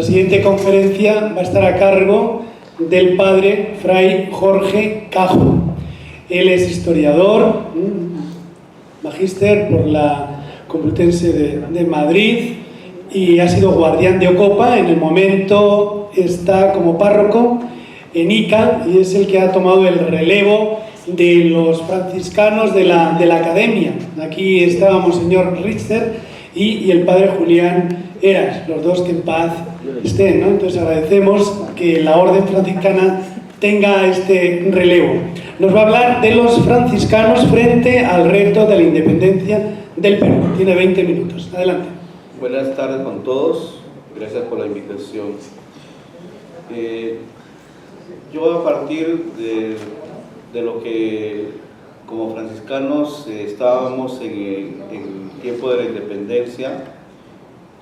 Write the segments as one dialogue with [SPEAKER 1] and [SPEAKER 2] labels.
[SPEAKER 1] La siguiente conferencia va a estar a cargo del padre Fray Jorge Cajo. Él es historiador, magíster por la Complutense de Madrid y ha sido guardián de Ocopa. En el momento está como párroco en Ica y es el que ha tomado el relevo de los franciscanos de la academia. Aquí estábamos señor Richter y el padre Julián Eras, los dos que en paz estén, ¿no? Entonces agradecemos que la orden franciscana tenga este relevo. Nos va a hablar de los franciscanos frente al reto de la independencia del Perú. Tiene 20 minutos. Adelante.
[SPEAKER 2] Buenas tardes con todos. Gracias por la invitación. Yo a partir de lo que como franciscanos estábamos en el tiempo de la independencia,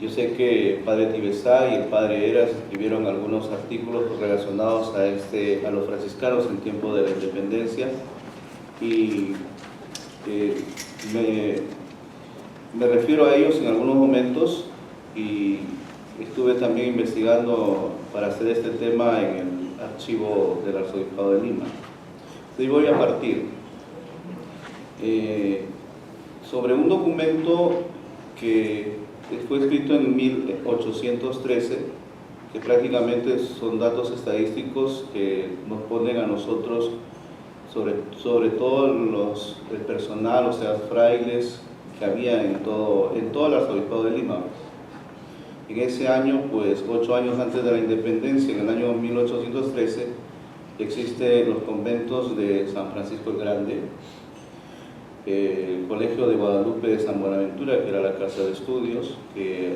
[SPEAKER 2] yo sé que el padre Tibesá y el padre Eras escribieron algunos artículos relacionados a los franciscanos en tiempo de la independencia y me refiero a ellos en algunos momentos y estuve también investigando para hacer este tema en el archivo del Arzobispado de Lima. Entonces voy a partir sobre un documento que fue escrito en 1813, que prácticamente son datos estadísticos que nos ponen a nosotros, sobre todo el personal, o sea, frailes que había en todo el Arzobispado de Lima. En ese año, pues 8 años antes de la independencia, en el año 1813, existen los conventos de San Francisco el Grande, el Colegio de Guadalupe de San Buenaventura, que era la casa de estudios, que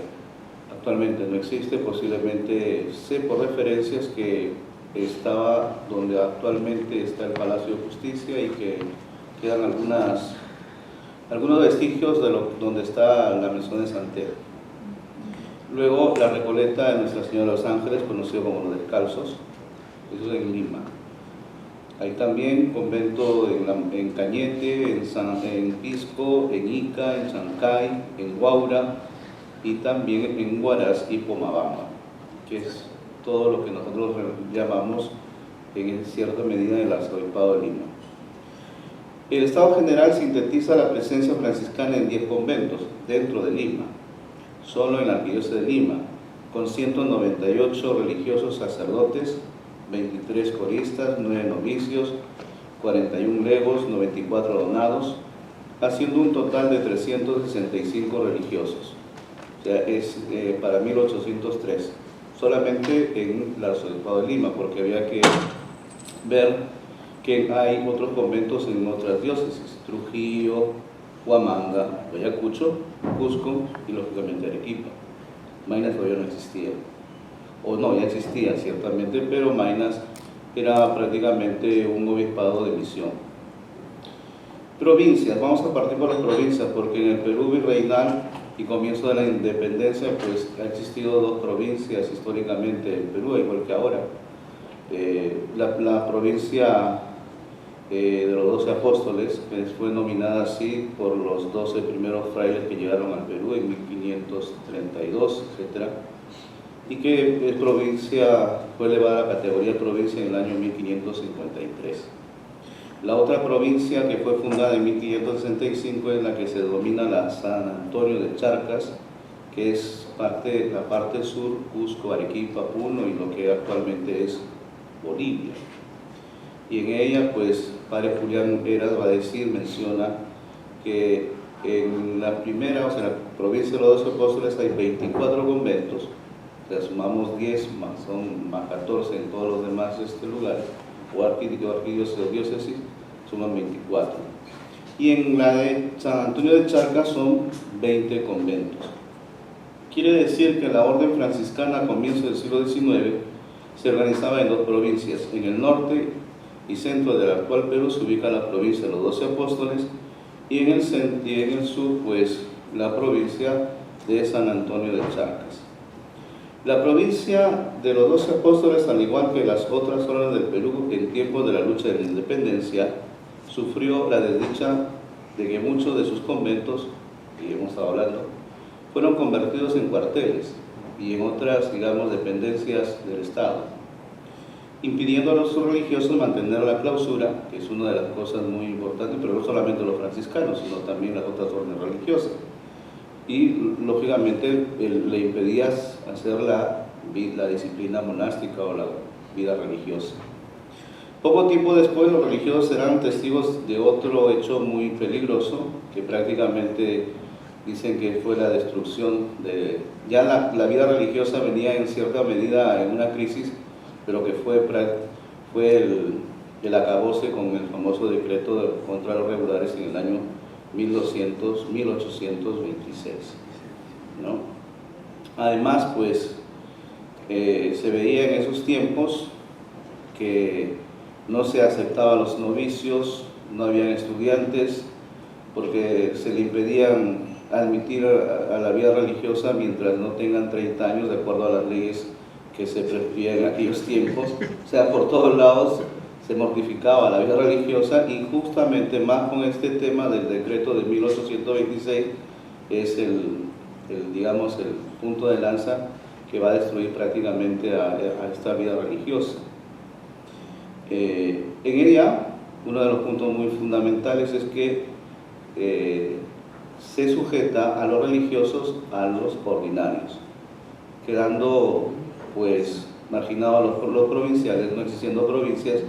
[SPEAKER 2] actualmente no existe, posiblemente sé por referencias que estaba donde actualmente está el Palacio de Justicia y que quedan algunos vestigios de donde está la Mesón de Santiago. Luego la Recoleta de Nuestra Señora de los Ángeles, conocido como los Descalzos, eso es en Lima. Hay también convento en Cañete, en Pisco, en Ica, en Chancay, en Huaura y también en Huaraz y Pomabamba, que es todo lo que nosotros llamamos en cierta medida el Arzobispado de Lima. El Estado General sintetiza la presencia franciscana en 10 conventos dentro de Lima, solo en la Arquidiócesis de Lima, con 198 religiosos sacerdotes, 23 coristas, 9 novicios, 41 legos, 94 donados, haciendo un total de 365 religiosos. O sea, es para 1803, solamente en el Arzobispado de Lima, porque había que ver que hay otros conventos en otras diócesis, Trujillo, Huamanga, Ayacucho, Cusco y lógicamente Arequipa. Maynas todavía no existía. O no, ya existía ciertamente, pero Maynas era prácticamente un obispado de misión. Provincias, vamos a partir por las provincias, porque en el Perú virreinal y comienzo de la independencia, pues ha existido 2 provincias históricamente en Perú, igual que ahora. La provincia de los 12 apóstoles, que fue nominada así por los 12 primeros frailes que llegaron al Perú en 1532, etc. Y que fue elevada a la categoría de provincia en el año 1553. La otra provincia que fue fundada en 1565 es la que se denomina la San Antonio de Charcas, que es la parte sur, Cusco, Arequipa, Puno y lo que actualmente es Bolivia. Y en ella, pues, padre Julián Eras menciona que en la primera, o sea, la provincia de los 12 apóstoles hay 24 conventos. O sea, sumamos 10 más, son más 14 en todos los demás lugares, o arquidiócesis, suman 24. Y en la de San Antonio de Charcas son 20 conventos. Quiere decir que la orden franciscana a comienzos del siglo XIX se organizaba en 2 provincias. En el norte y centro del actual Perú se ubica la provincia de los 12 apóstoles y en el sur, pues, la provincia de San Antonio de Charcas. La provincia de los 12 apóstoles, al igual que las otras zonas del Perú en tiempos de la lucha de la independencia, sufrió la desdicha de que muchos de sus conventos, que hemos estado hablando, fueron convertidos en cuarteles y en otras, digamos, dependencias del Estado, impidiendo a los religiosos mantener la clausura, que es una de las cosas muy importantes, pero no solamente los franciscanos, sino también las otras órdenes religiosas. Y, lógicamente, le impedía hacer la disciplina monástica o la vida religiosa. Poco tiempo después, los religiosos serán testigos de otro hecho muy peligroso, que prácticamente dicen que fue la destrucción de... Ya la vida religiosa venía en cierta medida en una crisis, pero que fue el acabose con el famoso decreto contra los regulares en el año 1826, ¿no? Además, pues, se veía en esos tiempos que no se aceptaban los novicios, no habían estudiantes, porque se le impedían admitir a la vida religiosa mientras no tengan 30 años, de acuerdo a las leyes que se prescribían en aquellos tiempos. O sea, por todos lados se mortificaba la vida religiosa, y justamente más con este tema del decreto de 1826 es digamos, el punto de lanza que va a destruir prácticamente a esta vida religiosa. En ella, uno de los puntos muy fundamentales es que se sujeta a los religiosos a los ordinarios, quedando pues marginados los provinciales, no existiendo provincias,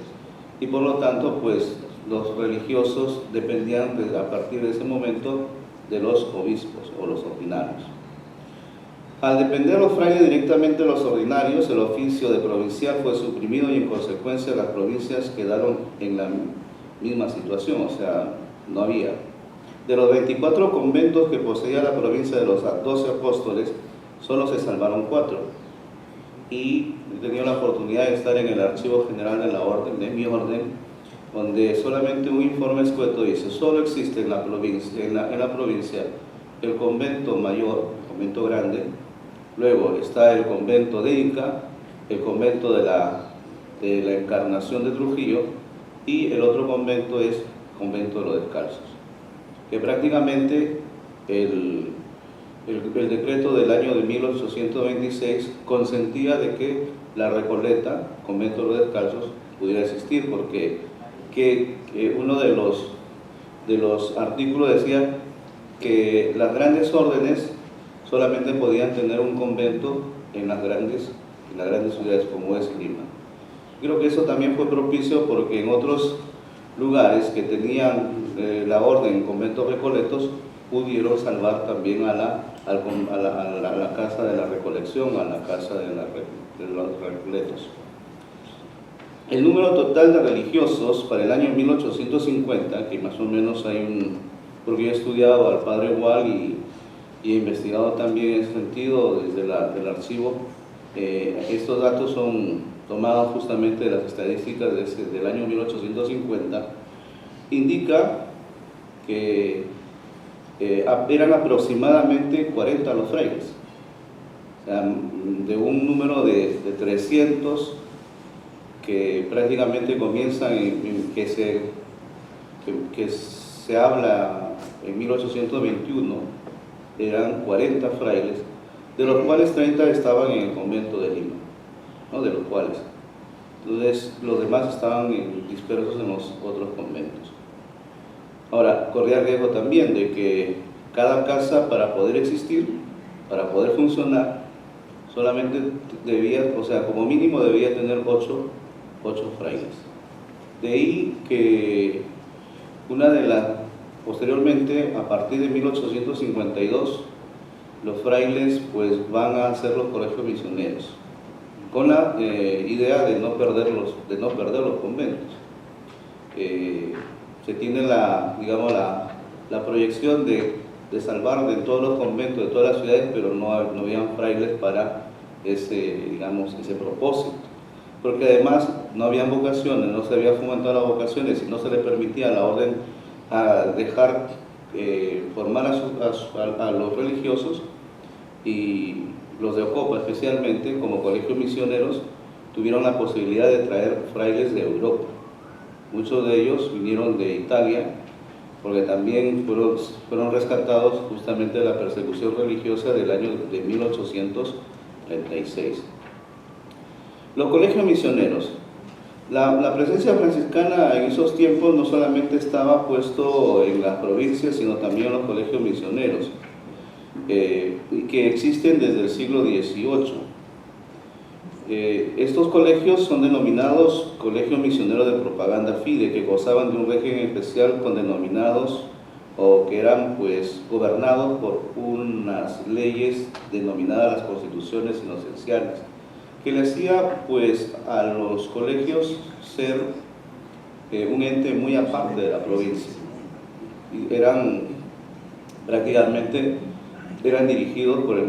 [SPEAKER 2] y por lo tanto pues los religiosos dependían a partir de ese momento de los obispos o los ordinarios. Al depender los frailes directamente de los ordinarios, el oficio de provincial fue suprimido, y en consecuencia las provincias quedaron en la misma situación, o sea, no había. De los 24 conventos que poseía la provincia de los 12 apóstoles, solo se salvaron 4. Y he tenido la oportunidad de estar en el Archivo General de la Orden, de mi orden, donde solamente un informe escueto dice: solo existe en la provincia el convento mayor, el convento grande, luego está el convento de Ica, el convento de la Encarnación de Trujillo, y el otro convento es el convento de los Descalzos, que prácticamente el decreto del año de 1826 consentía de que la Recoleta, convento de los Descalzos, pudiera existir, porque uno de los artículos decía que las grandes órdenes solamente podían tener un convento en las grandes ciudades, como es Lima. Creo que eso también fue propicio, porque en otros lugares que tenían la orden conventos recoletos pudieron salvar también a la casa de la recolección, a la casa de los recoletos. El número total de religiosos para el año 1850, que más o menos porque yo he estudiado al padre Wall y he investigado también en ese sentido desde el archivo, estos datos son tomados justamente de las estadísticas del año 1850, indica que eran aproximadamente 40 los frailes, o sea, de un número de 300 que prácticamente comienzan que se habla en 1821, eran 40 frailes, de los cuales 30 estaban en el convento de Lima, ¿no? De los cuales. Entonces, los demás estaban dispersos en los otros conventos. Ahora, corría el riesgo también de que cada casa, para poder existir, para poder funcionar, solamente debía, o sea, como mínimo debía tener 8 frailes. De ahí que posteriormente, a partir de 1852, los frailes pues van a hacer los colegios misioneros, con la idea de no perder los conventos. Se tiene la proyección de salvar de todos los conventos de todas las ciudades, pero no habían frailes para ese propósito, porque además no habían vocaciones, no se había fomentado las vocaciones y no se le permitía a la orden dejar formar a los religiosos, y los de Ocopa especialmente, como colegios misioneros, tuvieron la posibilidad de traer frailes de Europa. Muchos de ellos vinieron de Italia, porque también fueron rescatados justamente de la persecución religiosa del año de 1830. 36. Los colegios misioneros. La presencia franciscana en esos tiempos no solamente estaba puesto en las provincias, sino también en los colegios misioneros, que existen desde el siglo XVIII. Estos colegios son denominados colegios misioneros de propaganda fide, que gozaban de un régimen especial con denominados, o que eran pues gobernados por unas leyes denominadas las constituciones inocenciales, que le hacía pues a los colegios ser un ente muy aparte de la provincia. Y prácticamente eran dirigidos por el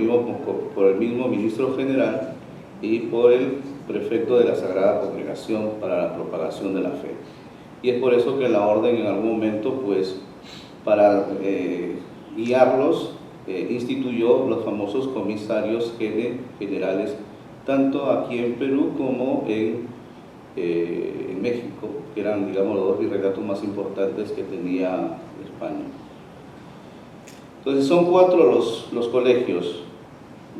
[SPEAKER 2] mismo ministro general y por el prefecto de la Sagrada Congregación para la propagación de la fe. Y es por eso que la orden en algún momento, pues, para guiarlos, instituyó los famosos comisarios generales, tanto aquí en Perú como en México, que eran, digamos, los dos virreinatos más importantes que tenía España. Entonces son 4 los colegios.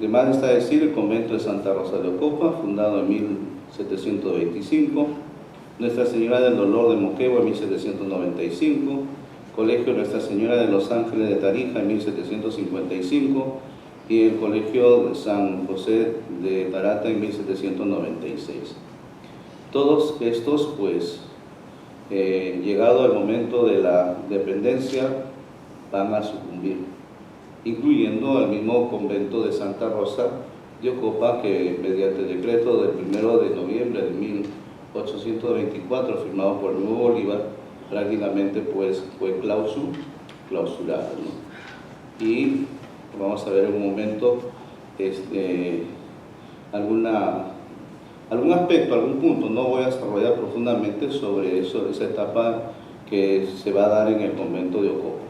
[SPEAKER 2] De más está decir el convento de Santa Rosa de Ocopa, fundado en 1725, Nuestra Señora del Dolor de Moquegua en 1795, Colegio Nuestra Señora de los Ángeles de Tarija en 1755 y el Colegio de San José de Tarata en 1796. Todos estos, pues, llegado el momento de la dependencia, van a sucumbir, incluyendo al mismo convento de Santa Rosa de Ocopa, que mediante decreto del 1 de noviembre de 1824, firmado por el nuevo Bolívar, prácticamente pues fue clausurado, ¿no? Y vamos a ver en un momento algún aspecto, algún punto. No voy a desarrollar profundamente sobre eso, esa etapa que se va a dar en el convento de Ocopa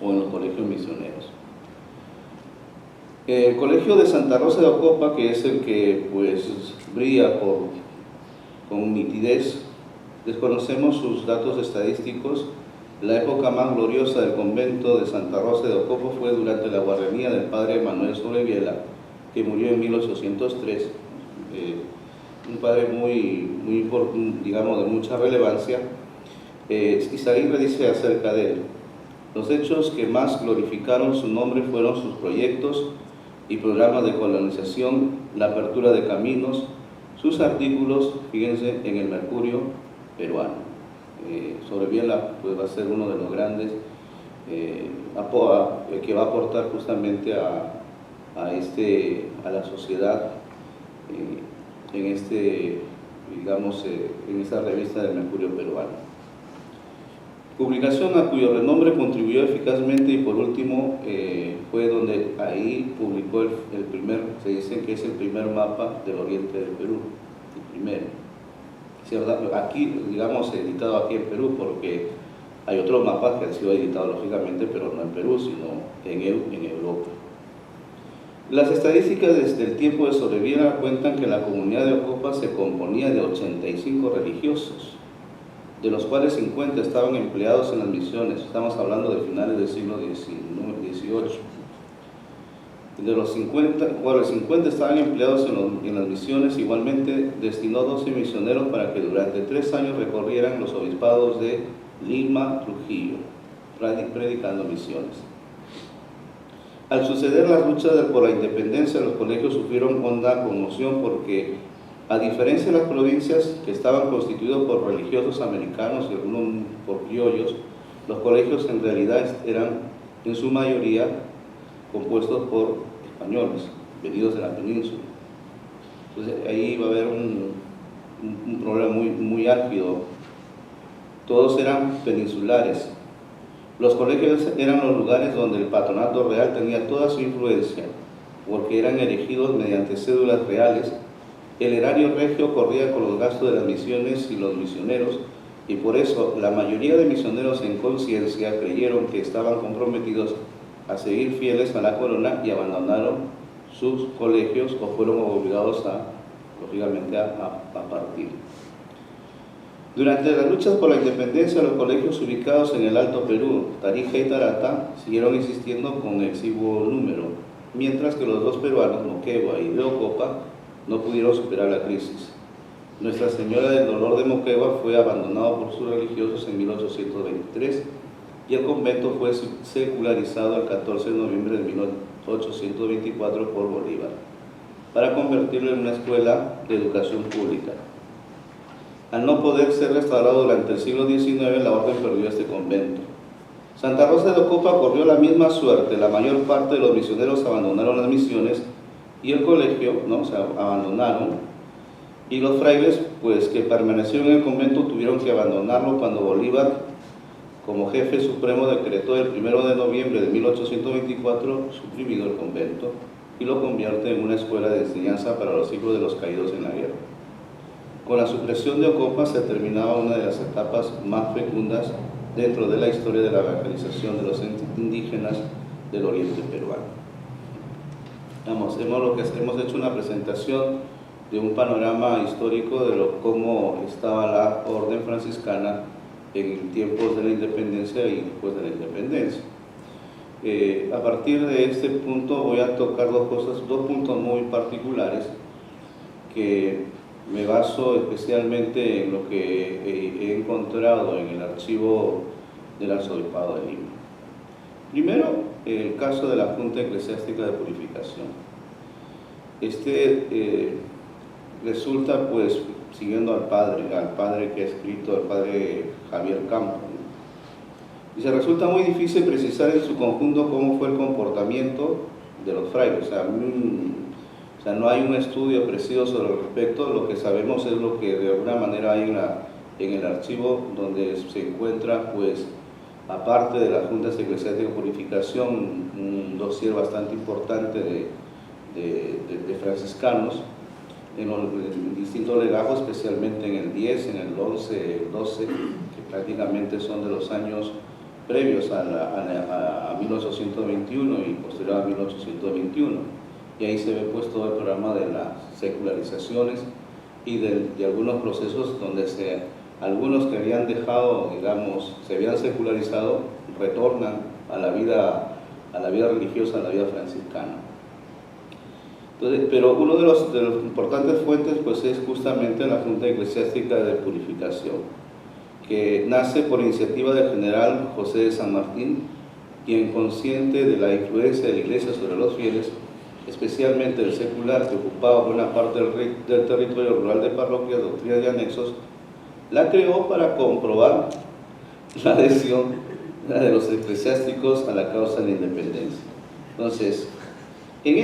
[SPEAKER 2] o en los colegios misioneros. El colegio de Santa Rosa de Ocopa, que es el que pues brilla con nitidez, desconocemos sus datos estadísticos. La época más gloriosa del convento de Santa Rosa de Ocopa fue durante la guarrería del padre Manuel Sobreviela, que murió en 1803. Un padre muy digamos, de mucha relevancia. Izaguirre dice acerca de él: los hechos que más glorificaron su nombre fueron sus proyectos y programas de colonización, la apertura de caminos, sus artículos, fíjense, en el Mercurio peruano. Sobreviela pues va a ser uno de los grandes que va a aportar justamente a la sociedad en esta revista del Mercurio peruano. Publicación a cuyo renombre contribuyó eficazmente, y por último fue donde ahí publicó el primer, se dice que es el primer mapa del oriente del Perú, el primero. Aquí, digamos, editado aquí en Perú, porque hay otros mapas que han sido editados lógicamente, pero no en Perú, sino en Europa. Las estadísticas desde el tiempo de Sobreviela cuentan que la comunidad de Ocopa se componía de 85 religiosos, de los cuales 50 estaban empleados en las misiones. Estamos hablando de finales del siglo XVIII. De los 50 estaban empleados en las misiones. Igualmente destinó 12 misioneros para que durante 3 años recorrieran los obispados de Lima, Trujillo, predicando misiones. Al suceder las luchas por la independencia, los colegios sufrieron honda conmoción porque, a diferencia de las provincias que estaban constituidos por religiosos americanos y algunos por criollos, los colegios en realidad eran en su mayoría compuestos por españoles venidos de la península. Entonces ahí va a haber un problema muy álgido. Todos eran peninsulares. Los colegios eran los lugares donde el patronato real tenía toda su influencia, porque eran elegidos mediante cédulas reales. El erario regio corría con los gastos de las misiones y los misioneros, y por eso la mayoría de misioneros en conciencia creyeron que estaban comprometidos a seguir fieles a la corona y abandonaron sus colegios o fueron obligados lógicamente, a partir. Durante las luchas por la independencia, los colegios ubicados en el Alto Perú, Tarija y Tarata, siguieron existiendo con exiguo número. mientras que los dos peruanos, Moquegua y de Ocopa, no pudieron superar la crisis. Nuestra Señora del Dolor de Moquegua fue abandonado por sus religiosos en 1823 y el convento fue secularizado el 14 de noviembre de 1824 por Bolívar, para convertirlo en una escuela de educación pública. Al no poder ser restaurado durante el siglo XIX, la orden perdió este convento. Santa Rosa de Ocopa corrió la misma suerte. La mayor parte de los misioneros abandonaron las misiones y el colegio, ¿no?, se abandonaron, y los frailes, pues, que permanecieron en el convento, tuvieron que abandonarlo cuando Bolívar, como jefe supremo, decretó el 1 de noviembre de 1824 suprimido el convento y lo convierte en una escuela de enseñanza para los hijos de los caídos en la guerra. Con la supresión de Ocopa se terminaba una de las etapas más fecundas dentro de la historia de la evangelización de los indígenas del oriente peruano. Hemos hecho una presentación de un panorama histórico de cómo estaba la orden franciscana en tiempos de la independencia y después de la independencia. A partir de este punto voy a tocar dos puntos muy particulares que me baso especialmente en lo que he encontrado en el archivo del Arzobispado de Lima. Primero, el caso de la Junta Eclesiástica de Purificación. Resulta, pues, siguiendo al padre que ha escrito, al padre Javier Campos, y se resulta muy difícil precisar en su conjunto cómo fue el comportamiento de los frailes. O sea, no hay un estudio preciso sobre el respecto. Lo que sabemos es lo que de alguna manera hay en el archivo, donde se encuentra, pues, aparte de las juntas eclesiásticas de purificación, un dossier bastante importante de franciscanos en distintos legajos, especialmente en el 10, en el 11, el 12, que prácticamente son de los años previos a 1821 y posterior a 1821. Y ahí se ve, pues, todo el programa de las secularizaciones y de algunos procesos donde algunos que habían dejado, digamos, se habían secularizado, retornan a la vida religiosa, a la vida franciscana. Entonces, pero uno de los importantes fuentes, pues, es justamente la Junta Eclesiástica de Purificación, que nace por iniciativa del general José de San Martín, quien, consciente de la influencia de la Iglesia sobre los fieles, especialmente el secular, que ocupaba buena parte del territorio rural de parroquias, doctrinas y anexos, la creó para comprobar la adhesión de los eclesiásticos a la causa de la independencia. Entonces, en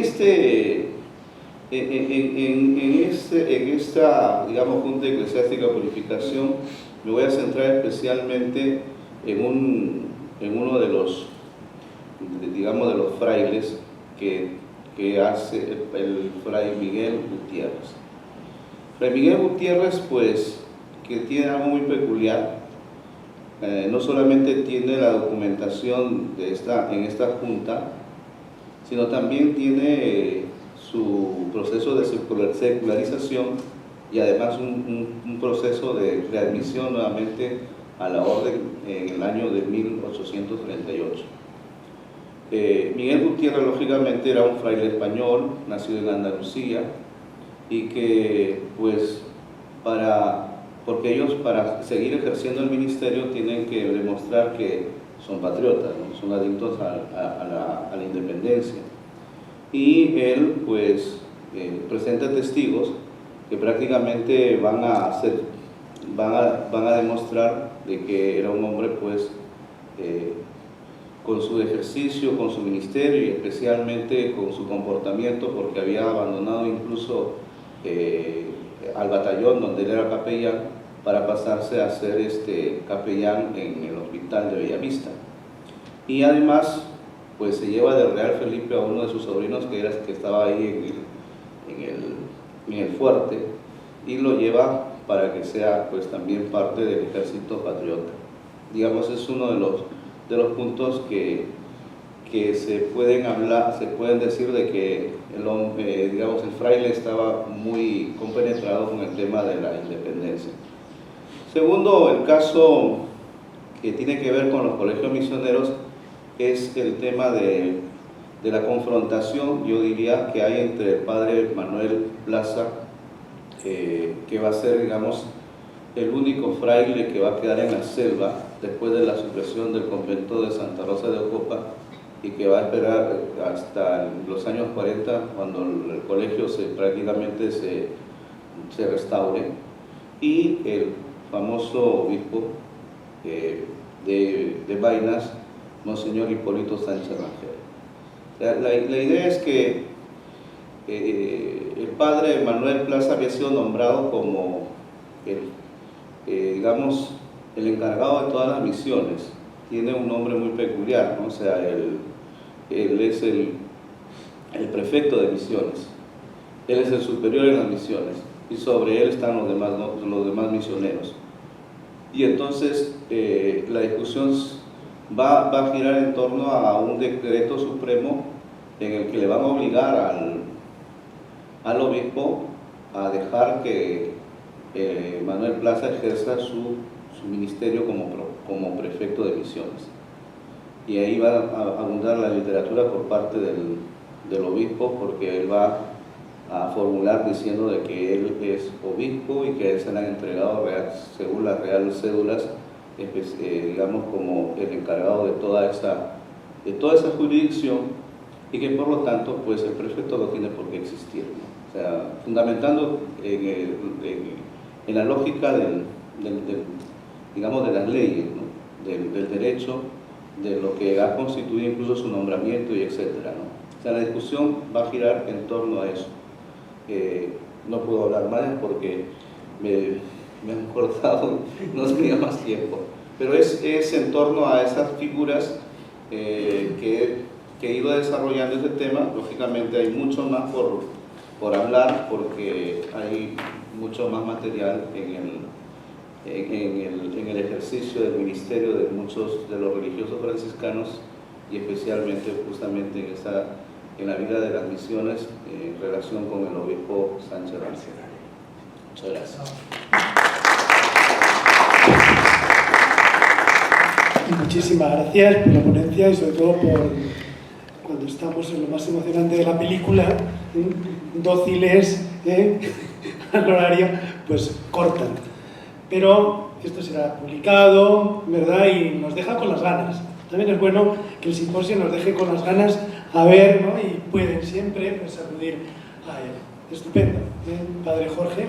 [SPEAKER 2] esta, digamos, Junta Eclesiástica de Purificación, me voy a centrar especialmente en uno de los, digamos, de los frailes que hace el fray Miguel Gutiérrez. Fray Miguel Gutiérrez, pues, que tiene algo muy peculiar. No solamente tiene la documentación en esta junta, sino también tiene su proceso de secularización y además un proceso de readmisión nuevamente a la orden en el año de 1838. Miguel Gutiérrez, lógicamente, era un fraile español, nacido en Andalucía, y que, pues, porque ellos, para seguir ejerciendo el ministerio, tienen que demostrar que son patriotas, ¿no? Son adictos a la independencia. Y él, pues, presenta testigos que prácticamente van a demostrar de que era un hombre, pues, con su ejercicio, con su ministerio y especialmente con su comportamiento, porque había abandonado incluso al batallón donde él era capellán para pasarse a ser capellán en el hospital de Bellavista. Y además, pues, se lleva del Real Felipe a uno de sus sobrinos que estaba ahí en el fuerte, y lo lleva para que sea, pues, también parte del ejército patriota. Digamos, es uno de los puntos que se pueden decir de que el fraile estaba muy compenetrado con el tema de la independencia. Segundo, el caso que tiene que ver con los colegios misioneros es el tema de de la confrontación, yo diría, que hay entre el padre Manuel Plaza, que va a ser, digamos, el único fraile que va a quedar en la selva después de la supresión del convento de Santa Rosa de Ocopa, y que va a esperar hasta los años 40, cuando el colegio prácticamente se restaure, y el famoso obispo de Vainas, Monseñor Hipólito Sánchez Rangel. La idea es que el padre Manuel Plaza había sido nombrado como digamos, el encargado de todas las misiones. Tiene un nombre muy peculiar, ¿no? O sea, él es el prefecto de misiones, él es el superior en las misiones, y sobre él están los demás misioneros. Y entonces la discusión va a girar en torno a un decreto supremo en el que le van a obligar al obispo a dejar que Manuel Plaza ejerza su ministerio como prefecto de misiones. Y ahí va a abundar la literatura por parte del obispo, porque él va a formular diciendo de que él es obispo y que a él se le han entregado, según las reales cédulas, digamos, como el encargado de toda esa jurisdicción, y que por lo tanto pues el prefecto no tiene por qué existir, ¿no? O sea, fundamentando en la lógica digamos, de las leyes, ¿no? del derecho, de lo que ha constituido incluso su nombramiento y etcétera, ¿no? O sea, la discusión va a girar en torno a eso. No puedo hablar más porque me han cortado, no tenía más tiempo, pero es en torno a esas figuras que he ido desarrollando este tema. Lógicamente hay mucho más por hablar, porque hay mucho más material en el ejercicio del ministerio de muchos de los religiosos franciscanos, y especialmente justamente en la vida de las misiones en relación con el obispo Sánchez Rangel. Muchas gracias.
[SPEAKER 1] Muchísimas gracias por la ponencia y sobre todo por cuando estamos en lo más emocionante de la película, dóciles al horario, pues cortan. Pero esto será publicado, ¿verdad? Y nos deja con las ganas. También es bueno que el simposio nos deje con las ganas a ver, ¿no? Y pueden siempre pues, acudir a él. Estupendo, Padre Jorge.